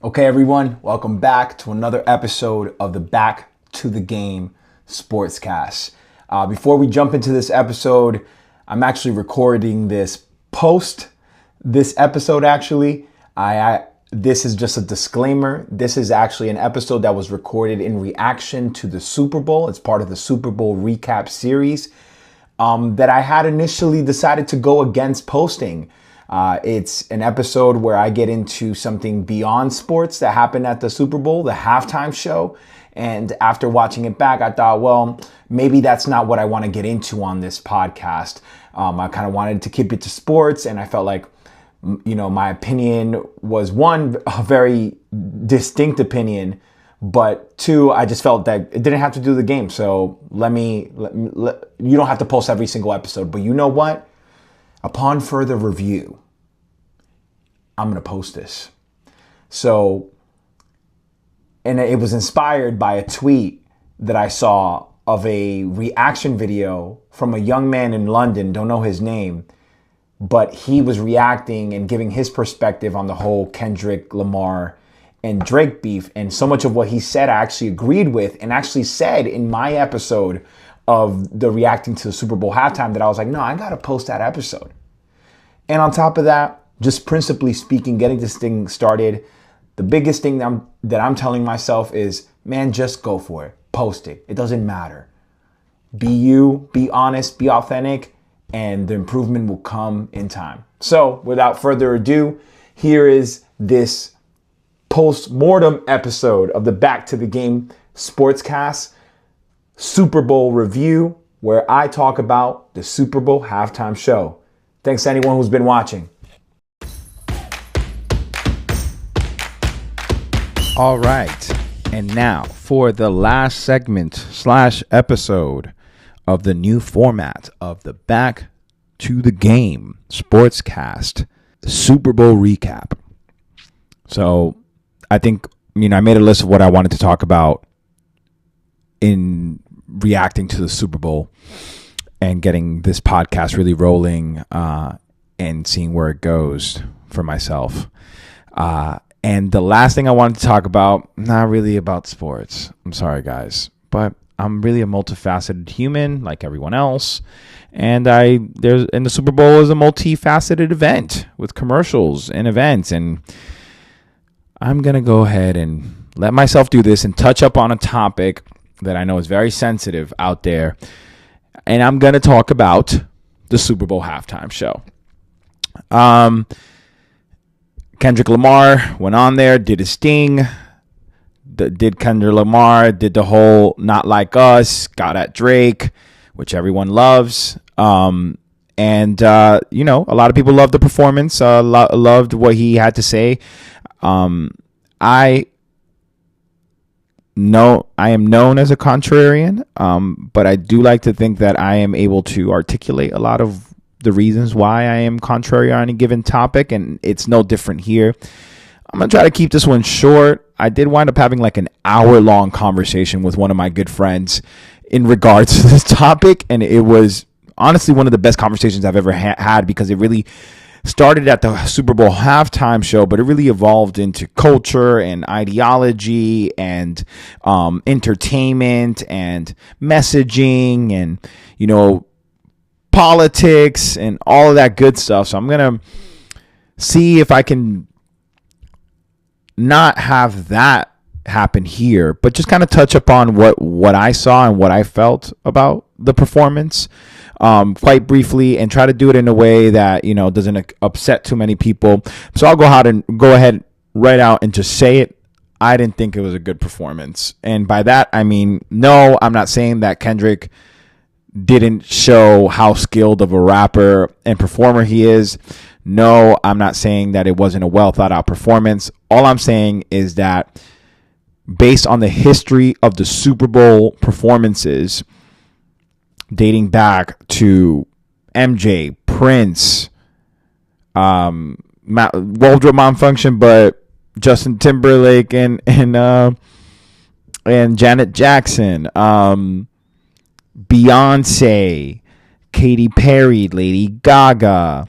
Okay, everyone, welcome back to another episode of the Back to the Game Sportscast. Before we jump into this episode, I'm actually recording this post this episode. This is just a disclaimer. This is actually an episode that was recorded in reaction to the Super Bowl. It's part of the Super Bowl recap series that I had initially decided to go against posting. It's an episode where I get into something beyond sports that happened at the Super Bowl, the halftime show. And after watching it back, I thought, well, maybe that's not what I want to get into on this podcast. I kind of wanted to keep it to sports, and I felt like, my opinion was, one, a very distinct opinion, but two, I just felt that it didn't have to do the game. So you don't have to post every single episode, but you know what? Upon further review, I'm going to post this. So, and it was inspired by a tweet that I saw of a reaction video from a young man in London, don't know his name, but he was reacting and giving his perspective on the whole Kendrick Lamar and Drake beef. And so much of what he said I actually agreed with, and actually said in my episode of the reacting to the Super Bowl halftime that I was like, no, I got to post that episode. And on top of that, just principally speaking, getting this thing started, the biggest thing that I'm telling myself is, man, just go for it. Post it. It doesn't matter. Be you, be honest, be authentic, and the improvement will come in time. So without further ado, here is this post-mortem episode of the Back to the Game Sportscast Super Bowl review, where I talk about the Super Bowl halftime show. Thanks to anyone who's been watching. All right. And now for the last segment / episode of the new format of the Back to the Game Sportscast Super Bowl recap. So I think, I made a list of what I wanted to talk about in reacting to the Super Bowl and getting this podcast really rolling and seeing where it goes for myself. And the last thing I wanted to talk about, not really about sports. I'm sorry, guys, but I'm really a multifaceted human like everyone else. And the Super Bowl is a multifaceted event with commercials and events. And I'm going to go ahead and let myself do this and touch up on a topic that I know is very sensitive out there. And I'm going to talk about the Super Bowl halftime show. Kendrick Lamar went on there, did his thing. Kendrick Lamar did the whole Not Like Us, got at Drake, which everyone loves. A lot of people loved the performance, loved what he had to say. I am known as a contrarian, but I do like to think that I am able to articulate a lot of the reasons why I am contrary on any given topic, and it's no different here. I'm going to try to keep this one short. I did wind up having like an hour-long conversation with one of my good friends in regards to this topic, and it was honestly one of the best conversations I've ever had because it really started at the Super Bowl halftime show, but it really evolved into culture and ideology and entertainment and messaging and, politics and all of that good stuff. So I'm going to see if I can not have that happen here, but just kind of touch upon what I saw and what I felt about the performance quite briefly, and try to do it in a way that, doesn't upset too many people. So I'll go ahead right out and just say it. I didn't think it was a good performance. And by that, I mean, no, I'm not saying that Kendrick didn't show how skilled of a rapper and performer he is. No, I'm not saying that it wasn't a well thought out performance. All I'm saying is that based on the history of the Super Bowl performances dating back to MJ, Prince, Wardrobe Malfunction, but Justin Timberlake and Janet Jackson, Beyonce, Katy Perry, Lady Gaga,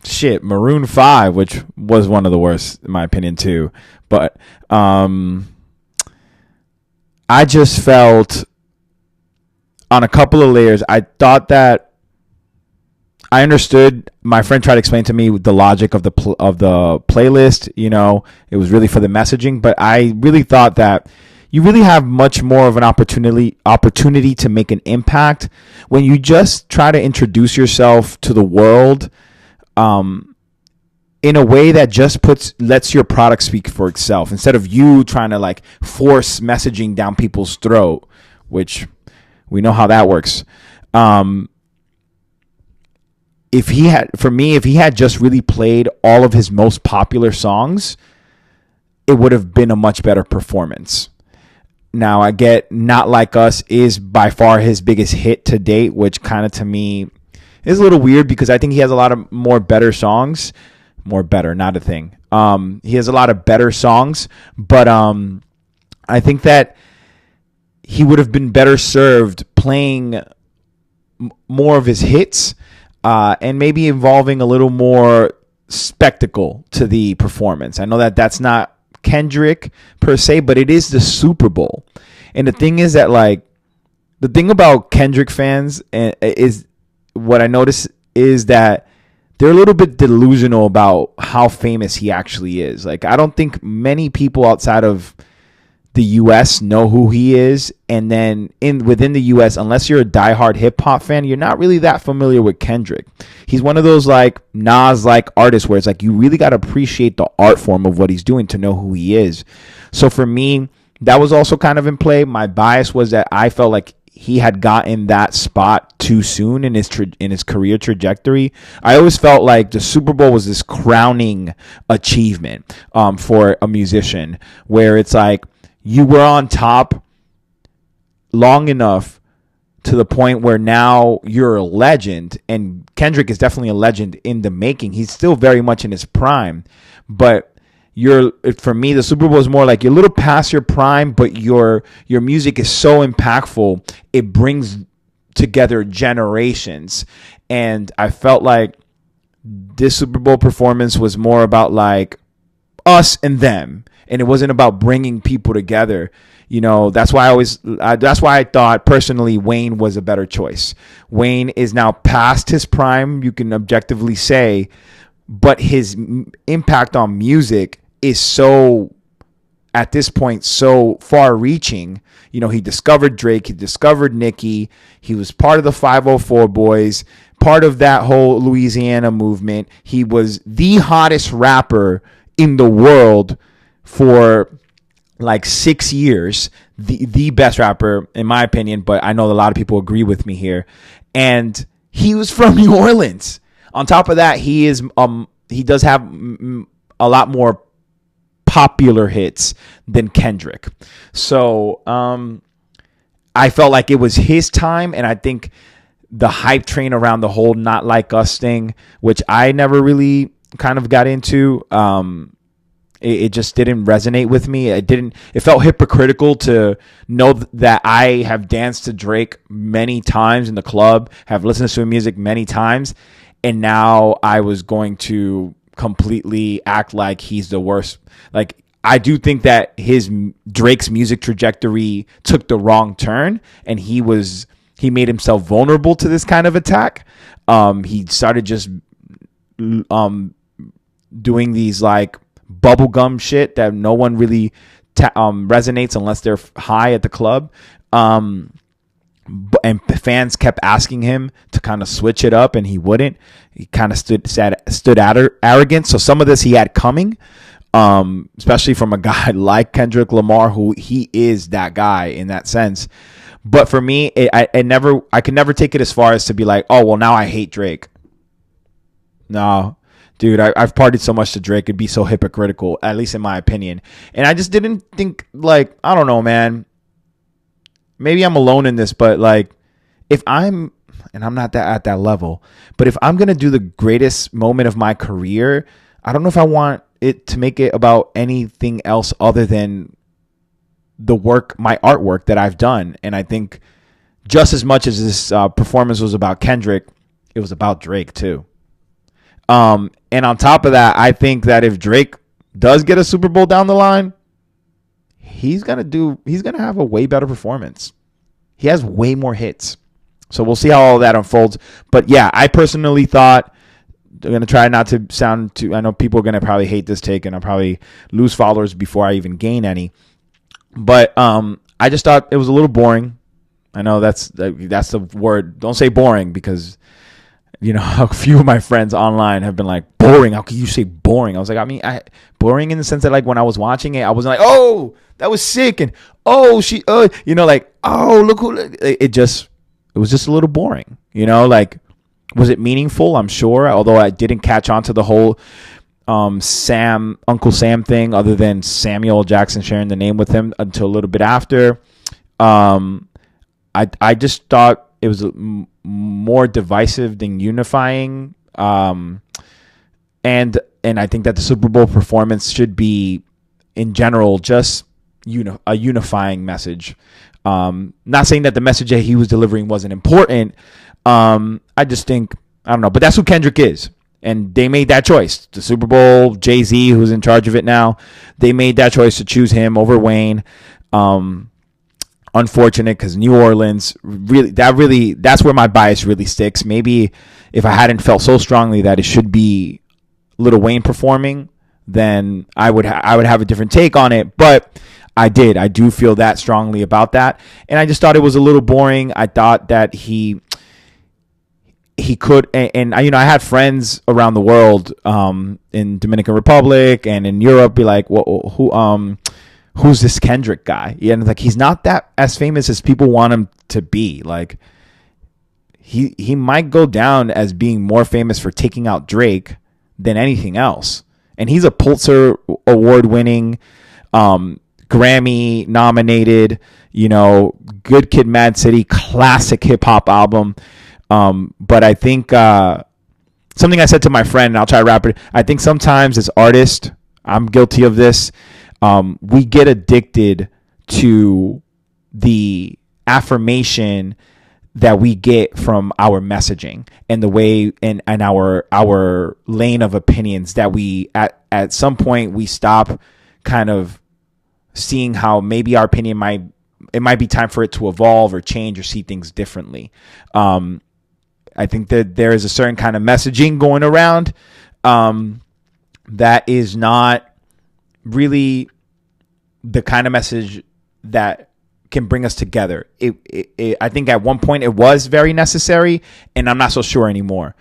shit, Maroon 5, which was one of the worst in my opinion too. But I just felt on a couple of layers, I thought that I understood. My friend tried to explain to me the logic of the playlist. You know, it was really for the messaging, but I really thought that you really have much more of an opportunity to make an impact when you just try to introduce yourself to the world in a way that just lets your product speak for itself, instead of you trying to like force messaging down people's throat, which we know how that works. If he had just really played all of his most popular songs, it would have been a much better performance. Now, I get Not Like Us is by far his biggest hit to date, which kind of to me is a little weird because I think he has a lot of more better songs. More better, not a thing. He has a lot of better songs, but I think that he would have been better served playing more of his hits and maybe involving a little more spectacle to the performance. I know that that's not Kendrick per se, but it is the Super Bowl. And the thing is that, like, the thing about Kendrick fans is what I notice is that they're a little bit delusional about how famous he actually is. Like, I don't think many people outside of the US know who he is, and then within the US, unless you're a diehard hip hop fan, you're not really that familiar with Kendrick. He's one of those like Nas like artists where it's like you really got to appreciate the art form of what he's doing to know who he is. So for me, that was also kind of in play. My bias was that I felt like he had gotten that spot too soon in his career trajectory. I always felt like the Super Bowl was this crowning achievement for a musician, where it's like you were on top long enough to the point where now you're a legend, and Kendrick is definitely a legend in the making. He's still very much in his prime, but for me, the Super Bowl is more like you're a little past your prime, but your music is so impactful, it brings together generations. And I felt like this Super Bowl performance was more about like us and them, and it wasn't about bringing people together. You know, that's why I thought personally Wayne was a better choice. Wayne is now past his prime, you can objectively say, but his impact on music is so, at this point, so far reaching. You know, he discovered Drake, he discovered Nicki, he was part of the 504 Boys, part of that whole Louisiana movement. He was the hottest rapper in the world for like 6 years, the best rapper in my opinion, but I know a lot of people agree with me here. And he was from New Orleans. On top of that, he does have a lot more popular hits than Kendrick. So I felt like it was his time, and I think the hype train around the whole Not Like Us thing, which I never really kind of got into, it just didn't resonate with me. It felt hypocritical to know that I have danced to Drake many times in the club, have listened to his music many times, and now I was going to completely act like he's the worst. Like, I do think that Drake's music trajectory took the wrong turn, and he made himself vulnerable to this kind of attack. He started just doing these like bubblegum shit that no one really resonates unless they're high at the club. And fans kept asking him to kind of switch it up, and he wouldn't. He kind of stood arrogant. So some of this he had coming, especially from a guy like Kendrick Lamar, who he is that guy in that sense. But for me, I could never take it as far as to be like, oh, well, now I hate Drake. No, dude, I've partied so much to Drake, it'd be so hypocritical, at least in my opinion. And I just didn't think, like, I don't know, man. Maybe I'm alone in this, but like, and I'm not at that level, but if I'm going to do the greatest moment of my career, I don't know if I want it to make it about anything else other than my artwork that I've done. And I think just as much as this performance was about Kendrick, it was about Drake too. And on top of that, I think that if Drake does get a Super Bowl down the line, he's gonna have a way better performance. He has way more hits. So we'll see how all that unfolds. But yeah, I personally thought, I'm going to try not to sound too, I know people are going to probably hate this take and I'll probably lose followers before I even gain any. But I just thought it was a little boring. I know that's the word. Don't say boring, because, you know, a few of my friends online have been like, boring. How can you say boring? I was like, boring in the sense that, like, when I was watching it, I wasn't like, oh, that was sick. And, oh, you know, like, oh, look who, it was just a little boring, you know, like, was it meaningful? I'm sure, although I didn't catch on to the whole Uncle Sam thing, other than Samuel Jackson sharing the name with him until a little bit after. I just thought it was more divisive than unifying. And I think that the Super Bowl performance should be, in general, just a unifying message. Not saying that the message that he was delivering wasn't important. I just think, I don't know, but that's who Kendrick is. And they made that choice. The Super Bowl, Jay-Z, who's in charge of it now, they made that choice to choose him over Wayne. Unfortunate, because New Orleans, that's where my bias really sticks. Maybe if I hadn't felt so strongly that it should be Lil Wayne performing, then I would have a different take on it. But I do feel that strongly about that. And I just thought it was a little boring. I thought that he could, and you know, I had friends around the world, in Dominican Republic and in Europe, be like, well, who's this Kendrick guy? Yeah, and it's like, he's not that as famous as people want him to be. Like, he might go down as being more famous for taking out Drake than anything else. And he's a Pulitzer Award winning, Grammy nominated, you know, Good Kid, Mad City, classic hip hop album. But I think something I said to my friend, and I'll try to wrap it. I think sometimes as artists, I'm guilty of this. We get addicted to the affirmation that we get from our messaging and the way and our lane of opinions, that we at some point we stop kind of seeing how maybe our opinion might be time for it to evolve or change or see things differently. I think that there is a certain kind of messaging going around that is not really the kind of message that can bring us together. I think at one point it was very necessary, and I'm not so sure anymore.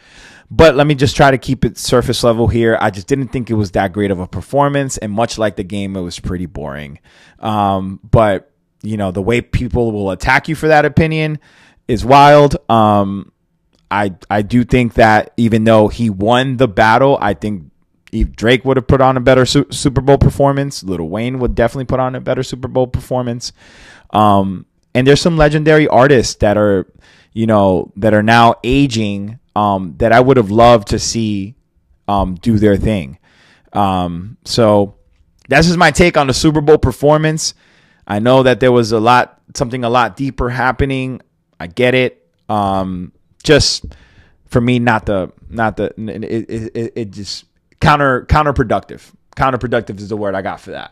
But let me just try to keep it surface level here. I just didn't think it was that great of a performance, and much like the game, it was pretty boring. But you know, the way people will attack you for that opinion is wild. I do think that even though he won the battle, I think if Drake would have put on a better Super Bowl performance, Lil Wayne would definitely put on a better Super Bowl performance. And there's some legendary artists that are, you know, that are now aging, that I would have loved to see do their thing. So that's just my take on the Super Bowl performance. I know that there was something a lot deeper happening. I get it. Just for me, it just counterproductive. Counterproductive is the word I got for that.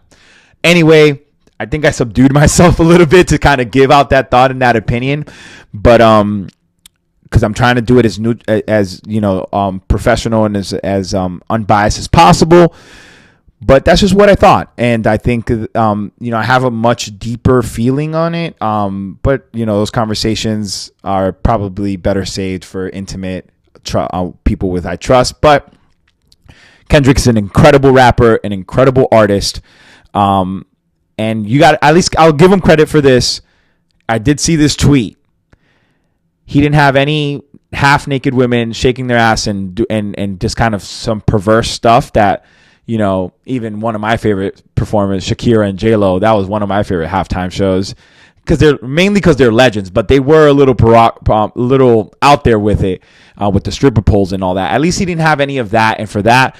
Anyway, I think I subdued myself a little bit to kind of give out that thought and that opinion, but because I'm trying to do it as you know, professional and as unbiased as possible. But that's just what I thought, and I think you know, I have a much deeper feeling on it. But you know, those conversations are probably better saved for intimate people with I trust. But Kendrick's an incredible rapper, an incredible artist, and you got, at least I'll give him credit for this. I did see this tweet. He didn't have any half-naked women shaking their ass and just kind of some perverse stuff that, you know, even one of my favorite performers, Shakira and J-Lo, that was one of my favorite halftime shows, because they're legends, but they were a little out there with it, with the stripper poles and all that. At least he didn't have any of that, and for that,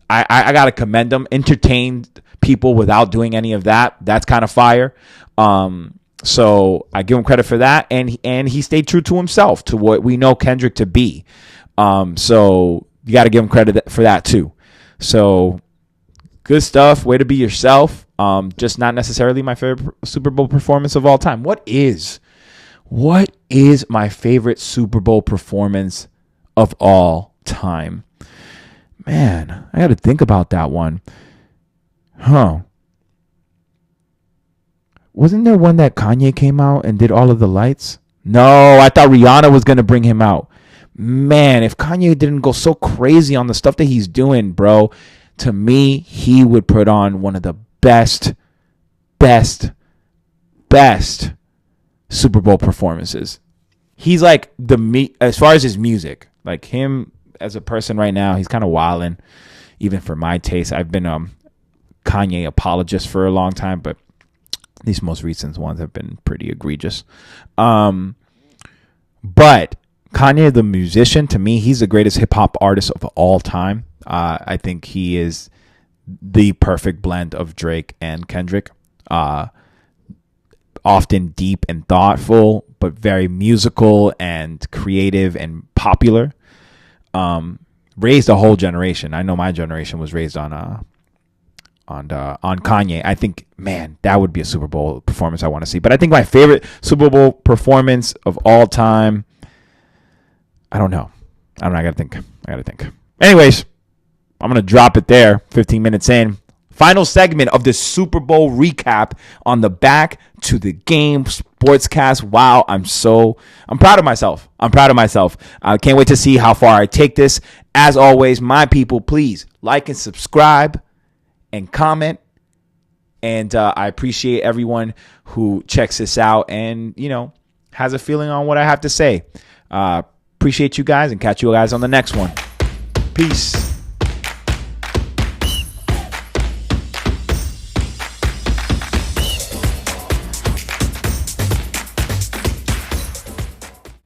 I gotta commend him. Entertained people without doing any of that. That's kind of fire. So I give him credit for that, and he stayed true to himself, to what we know Kendrick to be. So you got to give him credit for that too. So good stuff. Way to be yourself. Just not necessarily my favorite Super Bowl performance of all time. What is my favorite Super Bowl performance of all time? Man, I got to think about that one. Wasn't there one that Kanye came out and did all of the lights? No, I thought Rihanna was going to bring him out. Man, if Kanye didn't go so crazy on the stuff that he's doing, bro, to me, he would put on one of the best Super Bowl performances. He's like as far as his music, like him as a person right now, he's kind of wilding, even for my taste. I've been Kanye apologist for a long time, but these most recent ones have been pretty egregious. But Kanye, the musician, to me, he's the greatest hip hop artist of all time. I think he is the perfect blend of Drake and Kendrick. Often deep and thoughtful, but very musical and creative and popular. Raised a whole generation. I know my generation was raised on Kanye. I think, man, that would be a Super Bowl performance I want to see. But I think my favorite Super Bowl performance of all time, I don't know. I gotta think. Anyways, I'm gonna drop it there. 15 minutes in. Final segment of the Super Bowl recap on the Back to the Game Sportscast. Wow, I'm proud of myself. I can't wait to see how far I take this. As always, my people, please like and subscribe and comment. And I appreciate everyone who checks this out and, has a feeling on what I have to say. Appreciate you guys and catch you guys on the next one. Peace.